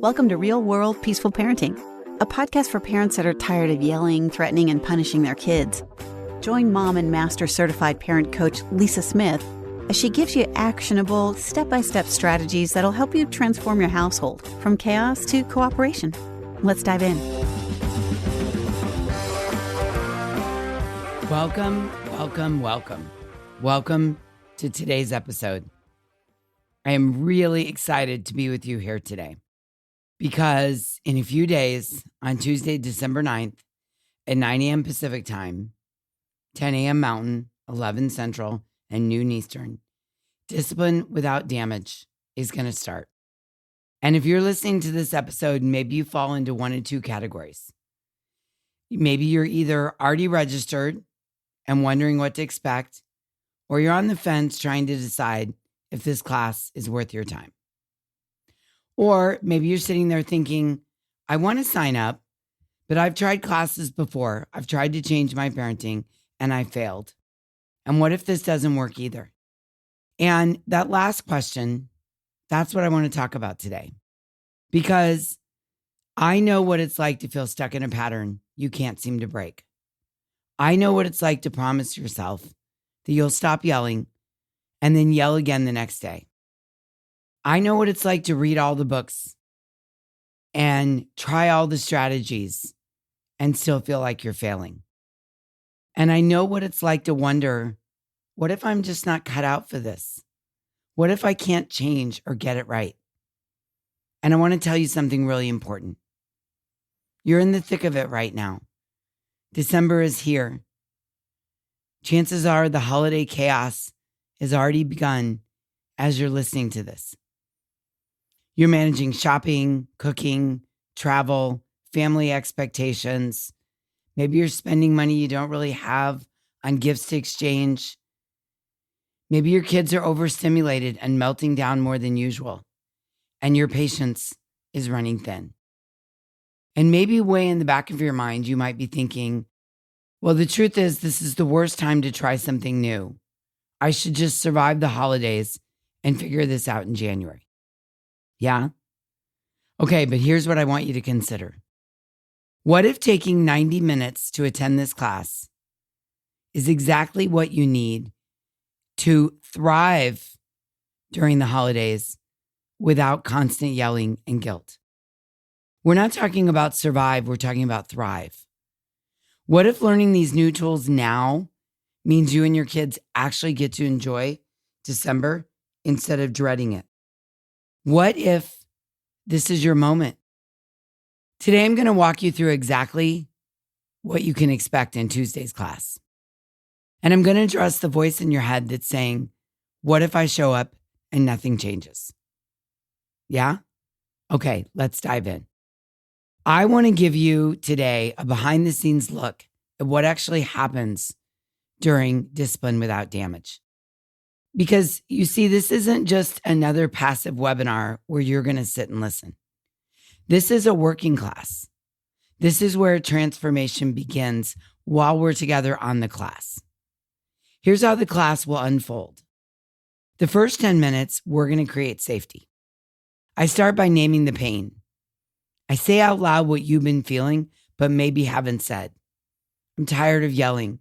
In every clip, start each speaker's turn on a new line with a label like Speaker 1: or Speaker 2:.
Speaker 1: Welcome to Real World Peaceful Parenting, a podcast for parents that are tired of yelling, threatening, and punishing their kids. Join mom and master certified parent coach Lisa Smith as she gives you actionable, step-by-step strategies that'll help you transform your household from chaos to cooperation. Let's dive in.
Speaker 2: Welcome to today's episode. I am really excited to be with you here today because in a few days, on Tuesday, December 9th at 9 a.m. Pacific time, 10 a.m. Mountain, 11 Central, and noon Eastern, Discipline Without Damage is going to start. And if you're listening to this episode, maybe you fall into one of two categories. Maybe you're either already registered and wondering what to expect, or you're on the fence trying to decide if this class is worth your time. Or maybe you're sitting there thinking, I want to sign up, but I've tried classes before. I've tried to change my parenting and I failed. And what if this doesn't work either? And that last question, that's what I want to talk about today. Because I know what it's like to feel stuck in a pattern you can't seem to break. I know what it's like to promise yourself that you'll stop yelling and then yell again the next day. I know what it's like to read all the books and try all the strategies and still feel like you're failing. And I know what it's like to wonder, what if I'm just not cut out for this? What if I can't change or get it right? And I want to tell you something really important. You're in the thick of it right now. December is here. Chances are the holiday chaos has already begun as you're listening to this. You're managing shopping, cooking, travel, family expectations. Maybe you're spending money you don't really have on gifts to exchange. Maybe your kids are overstimulated and melting down more than usual, and your patience is running thin. And maybe way in the back of your mind, you might be thinking, well, the truth is this is the worst time to try something new. I should just survive the holidays and figure this out in January. Yeah? Okay, but here's what I want you to consider. What if taking 90 minutes to attend this class is exactly what you need to thrive during the holidays without constant yelling and guilt? We're not talking about survive, we're talking about thrive. What if learning these new tools now means you and your kids actually get to enjoy December instead of dreading it? What if this is your moment? Today, I'm going to walk you through exactly what you can expect in Tuesday's class. And I'm going to address the voice in your head that's saying, what if I show up and nothing changes? Yeah? Okay, let's dive in. I want to give you today a behind the scenes look at what actually happens during Discipline Without Damage. Because you see, this isn't just another passive webinar where you're going to sit and listen. This is a working class. This is where transformation begins while we're together on the class. Here's how the class will unfold. The first 10 minutes, we're going to create safety. I start by naming the pain. I say out loud what you've been feeling, but maybe haven't said. I'm tired of yelling.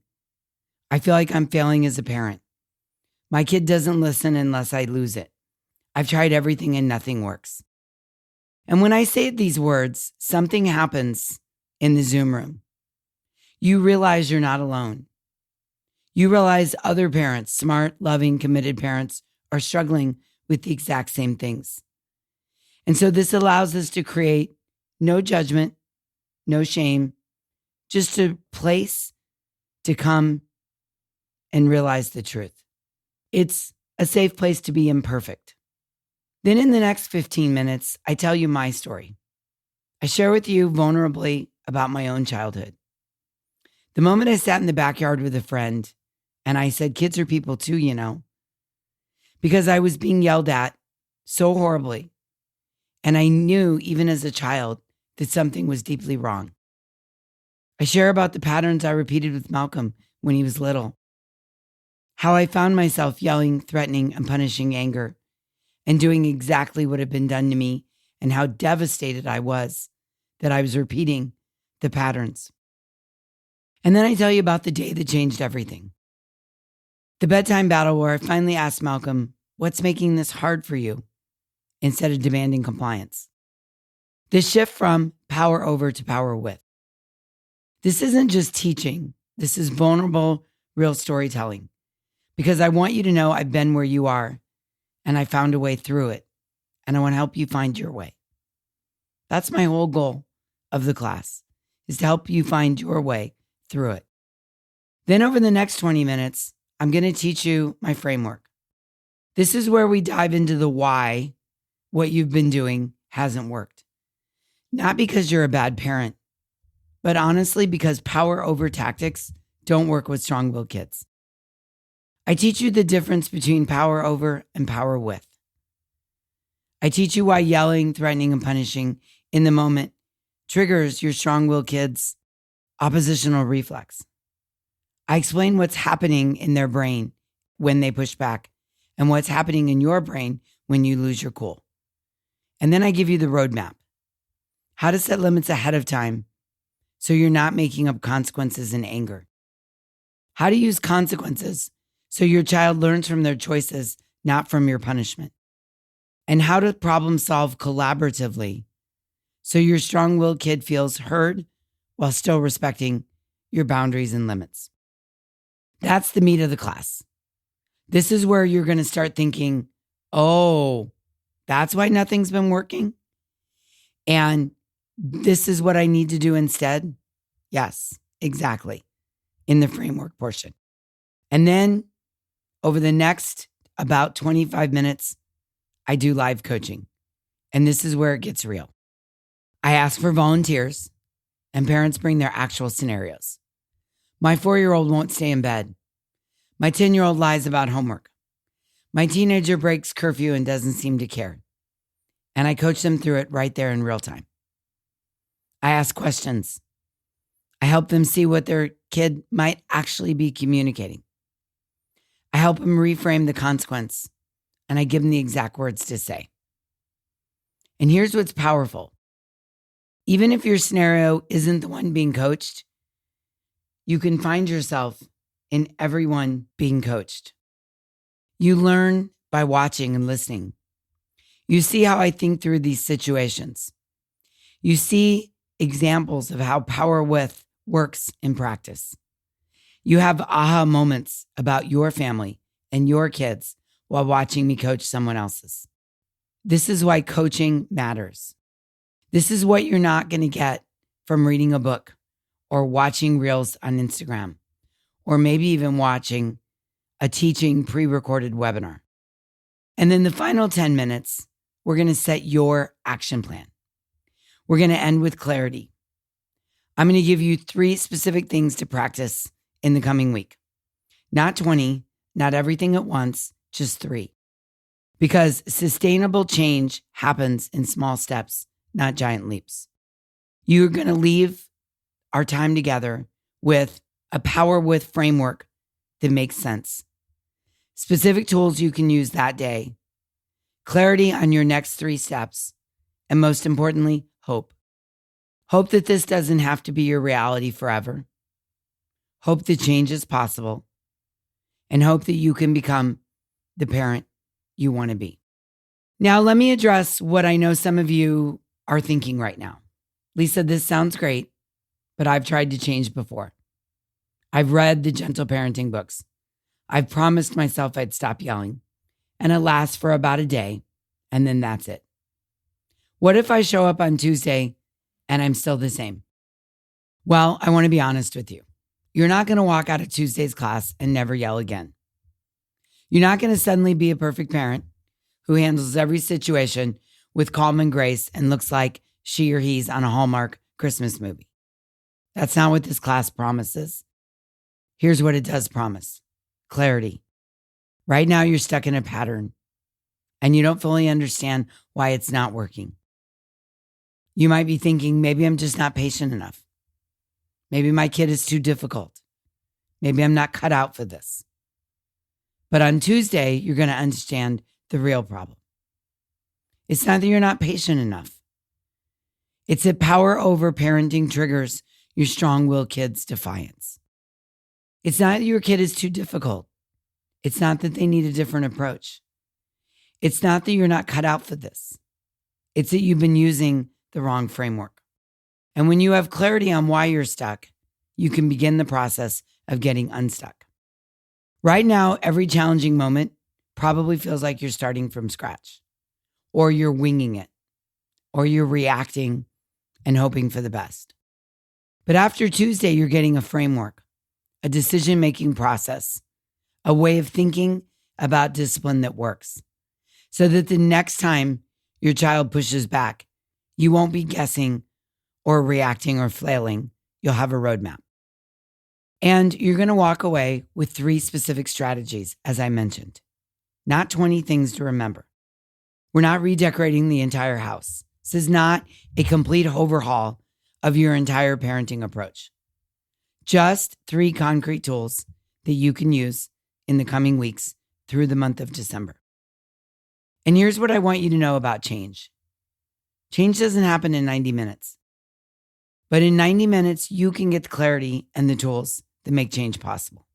Speaker 2: I feel like I'm failing as a parent. My kid doesn't listen unless I lose it. I've tried everything and nothing works. And when I say these words, something happens in the Zoom room. You realize you're not alone. You realize other parents, smart, loving, committed parents, are struggling with the exact same things. And so this allows us to create no judgment, no shame, just a place to come and realize the truth. It's a safe place to be imperfect. Then in the next 15 minutes, I tell you my story. I share with you vulnerably about my own childhood. The moment I sat in the backyard with a friend and I said, kids are people too, you know, because I was being yelled at so horribly. And I knew even as a child that something was deeply wrong. I share about the patterns I repeated with Malcolm when he was little. How I found myself yelling, threatening, and punishing anger, and doing exactly what had been done to me and how devastated I was that I was repeating the patterns. And then I tell you about the day that changed everything. The bedtime battle where I finally asked Malcolm, what's making this hard for you? Instead of demanding compliance. This shift from power over to power with. This isn't just teaching. This is vulnerable, real storytelling. Because I want you to know I've been where you are and I found a way through it. And I want to help you find your way. That's my whole goal of the class, is to help you find your way through it. Then over the next 20 minutes, I'm going to teach you my framework. This is where we dive into the why what you've been doing hasn't worked. Not because you're a bad parent, but honestly because power over tactics don't work with strong-willed kids. I teach you the difference between power over and power with. I teach you why yelling, threatening, and punishing in the moment triggers your strong-willed kids' oppositional reflex. I explain what's happening in their brain when they push back and what's happening in your brain when you lose your cool. And then I give you the roadmap, how to set limits ahead of time so you're not making up consequences in anger. How to use consequences so your child learns from their choices, not from your punishment. And how to problem solve collaboratively so your strong-willed kid feels heard while still respecting your boundaries and limits. That's the meat of the class. This is where you're going to start thinking, oh, that's why nothing's been working? And this is what I need to do instead? Yes, exactly. In the framework portion. And then over the next about 25 minutes, I do live coaching. And this is where it gets real. I ask for volunteers and parents bring their actual scenarios. My 4-year-old won't stay in bed. My 10-year-old lies about homework. My teenager breaks curfew and doesn't seem to care. And I coach them through it right there in real time. I ask questions. I help them see what their kid might actually be communicating. I help them reframe the consequence, and I give them the exact words to say. And here's what's powerful. Even if your scenario isn't the one being coached, you can find yourself in everyone being coached. You learn by watching and listening. You see how I think through these situations. You see examples of how power with works in practice. You have aha moments about your family and your kids while watching me coach someone else's. This is why coaching matters. This is what you're not going to get from reading a book or watching reels on Instagram, or maybe even watching a teaching pre-recorded webinar. And then the final 10 minutes, we're going to set your action plan. We're going to end with clarity. I'm going to give you 3 specific things to practice in the coming week. Not 20, not everything at once, just 3. Because sustainable change happens in small steps, not giant leaps. You're going to leave our time together with a power with framework that makes sense. Specific tools you can use that day. Clarity on your next 3 steps. And most importantly, hope. Hope that this doesn't have to be your reality forever. Hope that change is possible. And hope that you can become the parent you want to be. Now, let me address what I know some of you are thinking right now. Lisa, this sounds great, but I've tried to change before. I've read the gentle parenting books. I've promised myself I'd stop yelling, and it lasts for about a day, and then that's it. What if I show up on Tuesday and I'm still the same? Well, I want to be honest with you. You're not going to walk out of Tuesday's class and never yell again. You're not going to suddenly be a perfect parent who handles every situation with calm and grace and looks like she or he's on a Hallmark Christmas movie. That's not what this class promises. Here's what it does promise. Clarity. Right now you're stuck in a pattern and you don't fully understand why it's not working. You might be thinking, maybe I'm just not patient enough. Maybe my kid is too difficult. Maybe I'm not cut out for this. But on Tuesday, you're going to understand the real problem. It's not that you're not patient enough. It's that power over parenting triggers your strong-willed kid's defiance. It's not that your kid is too difficult. It's not that they need a different approach. It's not that you're not cut out for this. It's that you've been using the wrong framework. And when you have clarity on why you're stuck, you can begin the process of getting unstuck. Right now, every challenging moment probably feels like you're starting from scratch, or you're winging it, or you're reacting and hoping for the best. But after Tuesday, you're getting a framework, a decision-making process, a way of thinking about discipline that works, so that the next time your child pushes back, you won't be guessing or reacting or flailing. You'll have a roadmap. And you're going to walk away with 3 specific strategies, as I mentioned, not 20 things to remember. We're not redecorating the entire house. This is not a complete overhaul of your entire parenting approach. Just 3 concrete tools that you can use in the coming weeks through the month of December. And here's what I want you to know about change. Change doesn't happen in 90 minutes. But in 90 minutes, you can get the clarity and the tools that make change possible.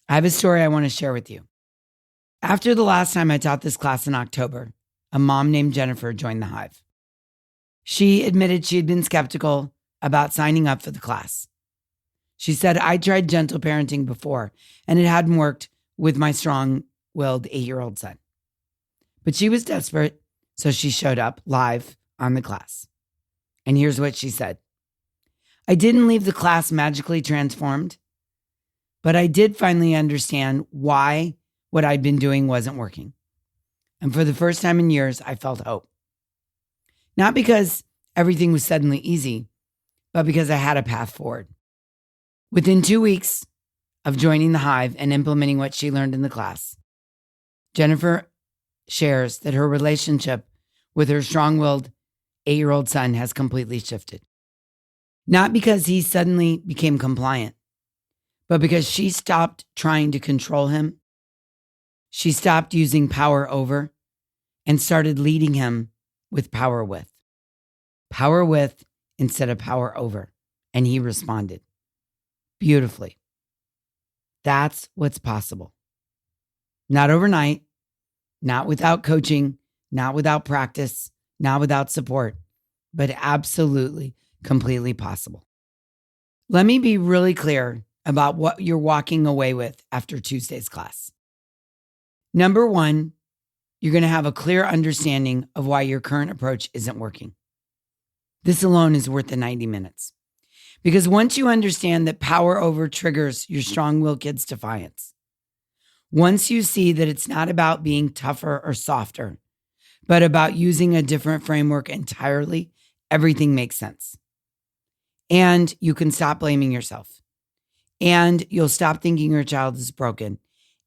Speaker 2: I have a story I want to share with you. After the last time I taught this class in October, a mom named Jennifer joined the Hive. She admitted she had been skeptical about signing up for the class. She said, I tried gentle parenting before, and it hadn't worked with my strong-willed 8-year-old son. But she was desperate, so she showed up live on the class. And here's what she said. I didn't leave the class magically transformed, but I did finally understand why what I'd been doing wasn't working. And for the first time in years, I felt hope. Not because everything was suddenly easy, but because I had a path forward. Within 2 weeks of joining the Hive and implementing what she learned in the class, Jennifer shares that her relationship with her strong-willed 8-year-old son has completely shifted. Not because he suddenly became compliant, but because she stopped trying to control him. She stopped using power over and started leading him with power with. Power with instead of power over. And he responded beautifully. That's what's possible. Not overnight, not without coaching, not without practice, not without support, but absolutely, completely possible. Let me be really clear about what you're walking away with after Tuesday's class. Number 1, you're going to have a clear understanding of why your current approach isn't working. This alone is worth the 90 minutes. Because once you understand that power over triggers your strong-willed kid's defiance, once you see that it's not about being tougher or softer, but about using a different framework entirely, everything makes sense. And you can stop blaming yourself. And you'll stop thinking your child is broken.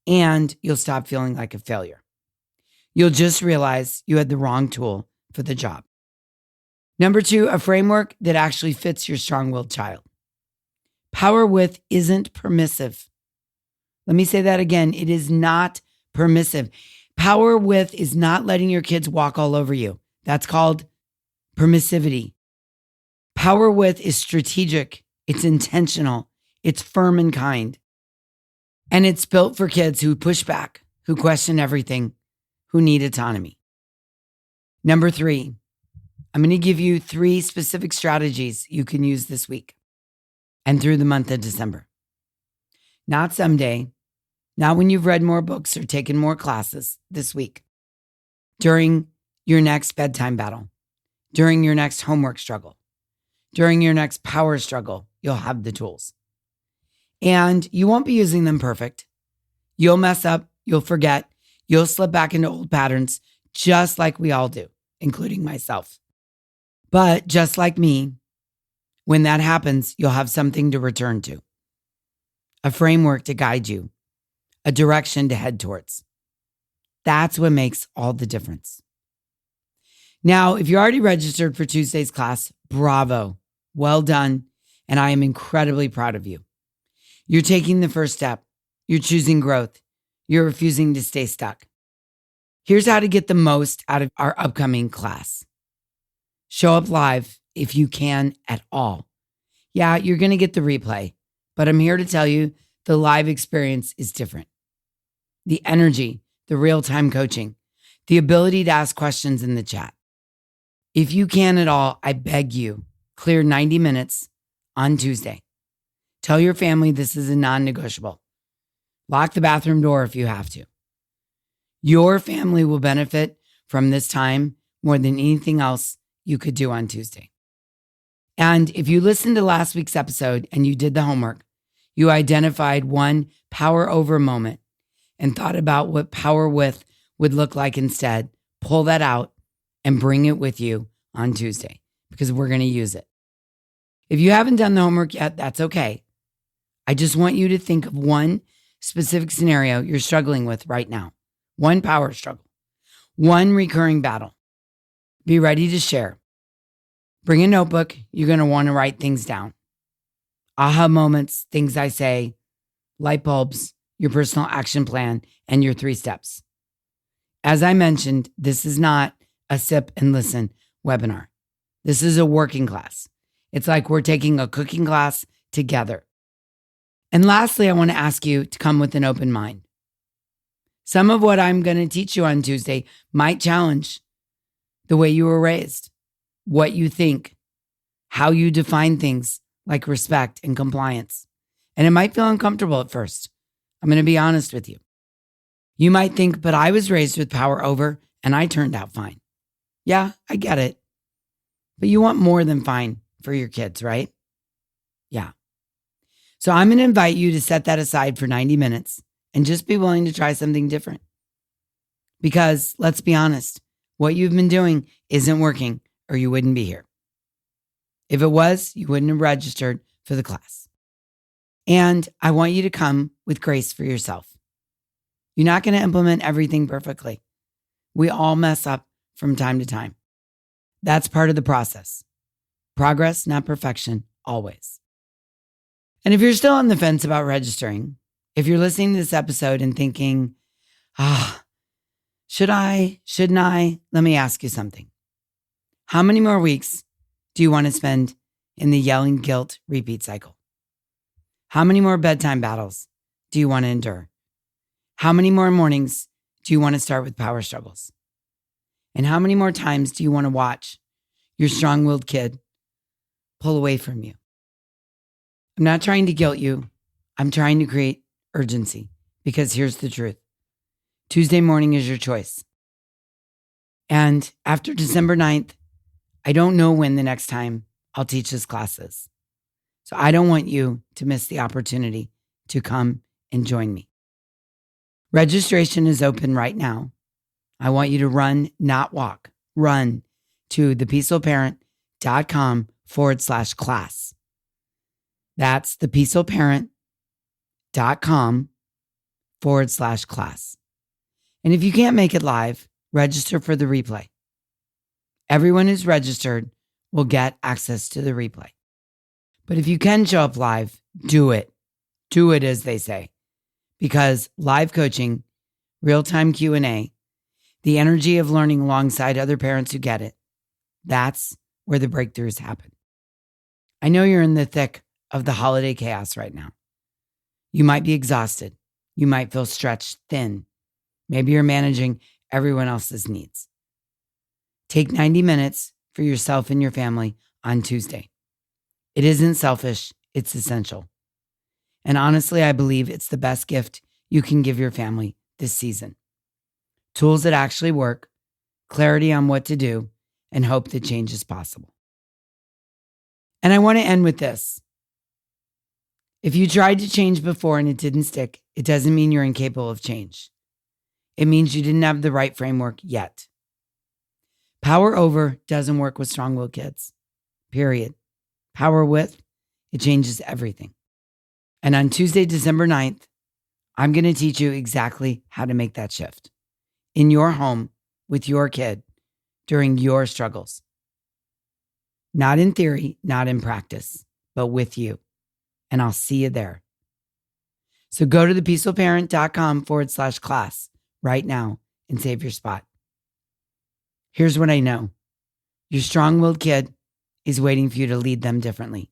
Speaker 2: And you'll stop feeling like a failure. You'll just realize you had the wrong tool for the job. Number 2, a framework that actually fits your strong-willed child. Power with isn't permissive. Let me say that again. It is not permissive. Power with is not letting your kids walk all over you. That's called permissivity. Power with is strategic. It's intentional. It's firm and kind. And it's built for kids who push back, who question everything, who need autonomy. Number 3, I'm going to give you 3 specific strategies you can use this week and through the month of December. Not someday, not when you've read more books or taken more classes this week. During your next bedtime battle, during your next homework struggle, during your next power struggle, you'll have the tools. And you won't be using them perfect. You'll mess up, you'll forget, you'll slip back into old patterns, just like we all do, including myself. But just like me, when that happens, you'll have something to return to, a framework to guide you, a direction to head towards. That's what makes all the difference. Now, if you're already registered for Tuesday's class, bravo, well done, and I am incredibly proud of you. You're taking the first step. You're choosing growth. You're refusing to stay stuck. Here's how to get the most out of our upcoming class. Show up live if you can at all. Yeah, you're going to get the replay, but I'm here to tell you the live experience is different. The energy, the real-time coaching, the ability to ask questions in the chat. If you can at all, I beg you, clear 90 minutes on Tuesday. Tell your family this is a non-negotiable. Lock the bathroom door if you have to. Your family will benefit from this time more than anything else you could do on Tuesday. And if you listened to last week's episode and you did the homework, you identified one power over moment and thought about what power with would look like instead, pull that out and bring it with you on Tuesday because we're going to use it. If you haven't done the homework yet, that's okay. I just want you to think of one specific scenario you're struggling with right now. One power struggle, one recurring battle. Be ready to share. Bring a notebook. You're going to want to write things down. Aha moments, things I say, light bulbs, your personal action plan, and your 3 steps. As I mentioned, this is not a sip and listen webinar. This is a working class. It's like we're taking a cooking class together. And lastly, I want to ask you to come with an open mind. Some of what I'm going to teach you on Tuesday might challenge the way you were raised, what you think, how you define things like respect and compliance. And it might feel uncomfortable at first. I'm going to be honest with you. You might think, but I was raised with power over and I turned out fine. Yeah, I get it. But you want more than fine for your kids, right? Yeah. So I'm going to invite you to set that aside for 90 minutes and just be willing to try something different. Because let's be honest, what you've been doing isn't working or you wouldn't be here. If it was, you wouldn't have registered for the class. And I want you to come with grace for yourself. You're not going to implement everything perfectly. We all mess up from time to time. That's part of the process. Progress, not perfection, always. And if you're still on the fence about registering, if you're listening to this episode and thinking, should I, shouldn't I? Let me ask you something. How many more weeks do you want to spend in the yelling guilt repeat cycle? How many more bedtime battles do you want to endure? How many more mornings do you want to start with power struggles? And how many more times do you want to watch your strong-willed kid pull away from you? I'm not trying to guilt you. I'm trying to create urgency because here's the truth. Tuesday morning is your choice. And after December 9th, I don't know when the next time I'll teach this class is. So I don't want you to miss the opportunity to come and join me. Registration is open right now. I want you to run, not walk. Run to thepeacefulparent.com/class. That's thepeacefulparent.com/class. And if you can't make it live, register for the replay. Everyone who's registered will get access to the replay. But if you can show up live, do it. Do it, as they say. Because live coaching, real-time Q&A, the energy of learning alongside other parents who get it, that's where the breakthroughs happen. I know you're in the thick of the holiday chaos right now. You might be exhausted. You might feel stretched thin. Maybe you're managing everyone else's needs. Take 90 minutes for yourself and your family on Tuesday. It isn't selfish, it's essential. And honestly, I believe it's the best gift you can give your family this season. Tools that actually work, clarity on what to do, and hope that change is possible. And I want to end with this. If you tried to change before and it didn't stick, it doesn't mean you're incapable of change. It means you didn't have the right framework yet. Power over doesn't work with strong-willed kids. Period. Power with, it changes everything. And on Tuesday, December 9th, I'm going to teach you exactly how to make that shift in your home with your kid during your struggles. Not in theory, not in practice, but with you. And I'll see you there. So go to thepeacefulparent.com/class right now and save your spot. Here's what I know. Your strong-willed kid is waiting for you to lead them differently.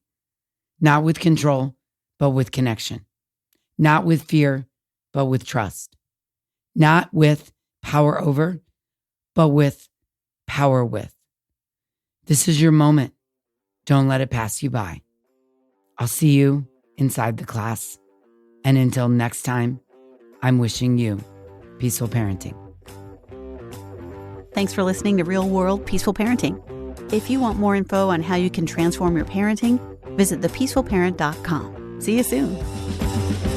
Speaker 2: Not with control, but with connection. Not with fear, but with trust. Not with power over, but with power with. This is your moment. Don't let it pass you by. I'll see you inside the class. And until next time, I'm wishing you peaceful parenting.
Speaker 1: Thanks for listening to Real World Peaceful Parenting. If you want more info on how you can transform your parenting, visit thepeacefulparent.com. See you soon.